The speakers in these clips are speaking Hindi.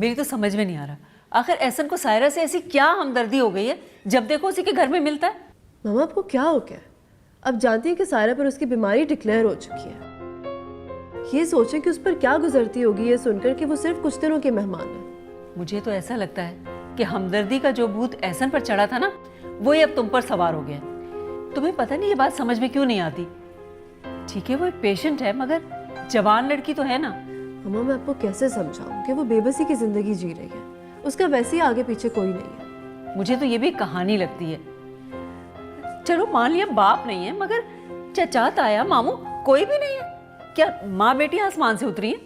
मेरी तो समझ में नहीं आ रहा, आखिर एहसन को सायरा से ऐसी क्या हमदर्दी हो गई है, जब देखो उसी के घर में मिलता है। मामा आपको क्या हो गया? अब जानती हैं कि सायरा पर उसकी बीमारी डिक्लेयर हो चुकी है। ये सोचें कि उस पर क्या गुजरती होगी ये सुनकर कि वो सिर्फ कुछ दिनों के मेहमान है। मुझे तो ऐसा लगता है कि हमदर्दी का जो भूत एहसन पर चढ़ा था ना, वो ही अब तुम पर सवार हो गया। तुम्हें पता नहीं ये बात समझ में क्यों नहीं आती? ठीक है वो एक पेशेंट है, मगर जवान लड़की तो है ना। मामा मैं आपको कैसे समझाऊं कि वो बेबसी की जिंदगी जी रही है, उसका वैसे ही आगे पीछे कोई नहीं है। मुझे तो ये भी कहानी लगती है। चलो मान लिया बाप नहीं है, मगर चचा ताया मामू कोई भी नहीं है। क्या माँ बेटी आसमान से उतरी है?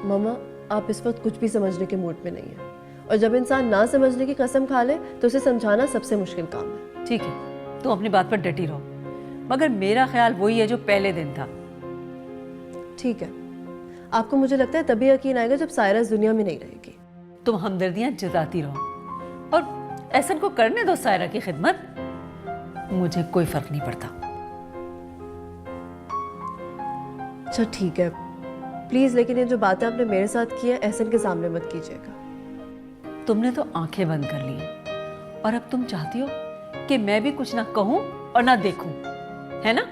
मामा आप इस वक्त कुछ भी समझने के मूड में नहीं है, और जब इंसान ना समझने की कसम खा ले तो उसे समझाना सबसे मुश्किल काम है। ठीक है, तुम अपनी बात पर डटी रहो, मगर मेरा ख्याल वही है जो पहले दिन था। ठीक है, आपको मुझे लगता है तभी यकीन आएगा जब सायरा इस दुनिया में नहीं रहेगी। तुम हमदर्दियां जताती रहो और एहसन को करने दो सायरा की खिदमत, मुझे कोई फर्क नहीं पड़ता। अच्छा ठीक है प्लीज, लेकिन ये जो बातें आपने मेरे साथ की है एहसन के सामने मत कीजिएगा। तुमने तो आंखें बंद कर ली और अब तुम चाहती हो कि मैं भी कुछ ना कहूं और ना देखूं, है ना?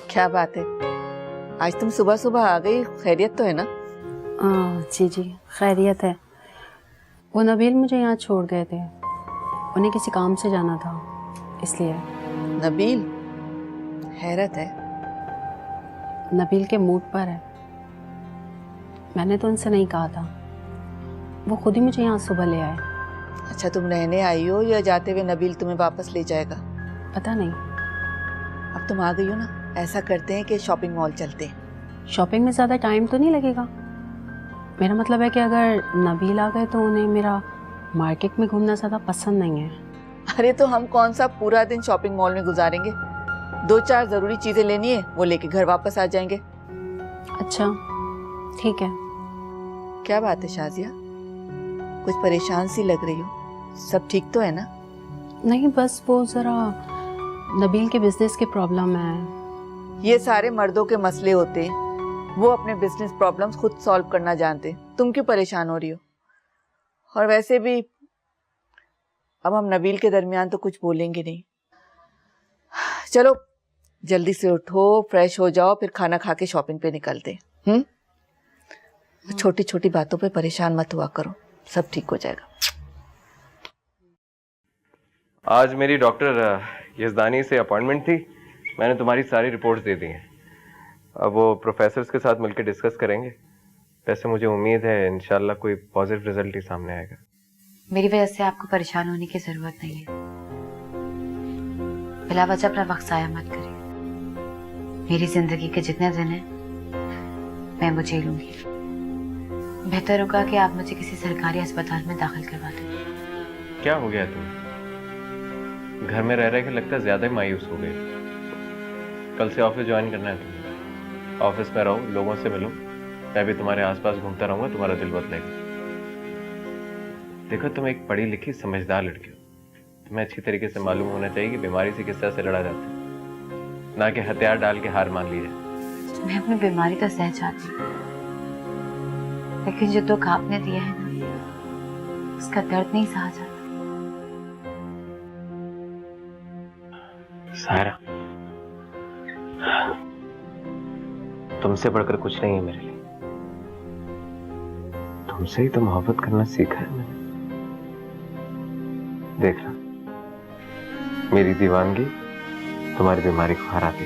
क्या बात है, आज तुम सुबह सुबह आ गई, खैरियत तो है ना? जी जी खैरियत है। वो नबील मुझे यहाँ छोड़ गए थे, उन्हें किसी काम से जाना था इसलिए। नबील? हैरत है, नबील के मूड पर है। मैंने तो उनसे नहीं कहा था, वो खुद ही मुझे यहाँ सुबह ले आए। अच्छा तुम रहने आई हो या जाते हुए नबील तुम्हें वापस ले जाएगा? पता नहीं। अब तुम आ गई हो ना, ऐसा करते हैं कि शॉपिंग मॉल चलते हैं। शॉपिंग में ज़्यादा टाइम तो नहीं लगेगा? मेरा मतलब है कि अगर नबील आ गए तो उन्हें मेरा मार्केट में घूमना ज़्यादा पसंद नहीं है। अरे तो हम कौन सा पूरा दिन शॉपिंग मॉल में गुजारेंगे, 2-4 जरूरी चीजें लेनी है वो लेके घर वापस आ जाएंगे। अच्छा ठीक है। क्या बात है शाजिया, कुछ परेशान सी लग रही हो, सब ठीक तो है ना? नहीं बस वो ज़रा नबील के बिजनेस की प्रॉब्लम है। ये सारे मर्दों के मसले होते हैं, वो अपने बिजनेस प्रॉब्लम्स खुद सॉल्व करना जानते हैं, तुम क्यों परेशान हो रही हो? और वैसे भी अब हम नबील के दरमियान तो कुछ बोलेंगे नहीं। चलो जल्दी से उठो, फ्रेश हो जाओ, फिर खाना खा के शॉपिंग पे निकलते हैं। छोटी छोटी बातों पे परेशान मत हुआ करो, सब ठीक हो जाएगा। आज मेरी डॉक्टर यजदानी से अपॉइंटमेंट थी, मैंने तुम्हारी सारी रिपोर्ट्स दे दी हैं। अब वो प्रोफेसर्स के साथ मिलकर डिस्कस करेंगे। वैसे मुझे उम्मीद है इंशाल्लाह कोई पॉजिटिव रिजल्ट ही सामने आएगा। मेरी वजह से आपको परेशान होने की जरूरत नहीं है। बिला वजह अपना वक्त जाया मत करिए। मेरी जिंदगी के जितने दिन हैं मैं वो झेलूंगी। बेहतर होगा कि आप मुझे किसी सरकारी अस्पताल में दाखिल करवा दें। क्या हो गया तुम्हें? घर में रह रहे के लगता है ज्यादा ही मायूस हो गई। कल से ऑफिस ज्वाइन करना है तुम्हें। ऑफिस में रहो, लोगों से मिलो, मैं भी तुम्हारे आसपास घूमता रहूंगा, तुम्हारा दिल बदलेगा। देखो तुम एक पढ़ी लिखी समझदार लड़की हो, तुम्हें अच्छी तरीके से मालूम होना चाहिए कि बीमारी से किस तरह से लड़ा जाता है, ना कि हथियार डाल के हार मान ली जाए। मैं अपनी बीमारी तो सह जाती हूँ, लेकिन जो दुख आपने दिया है ना, उसका दर्द नहीं सहा जाता। सारा तुमसे बढ़कर कुछ नहीं है मेरे लिए, तुमसे ही तो मोहब्बत करना सीखा है मैंने। देख रहा, मेरी दीवानगी तुम्हारी बीमारी को हरा दी।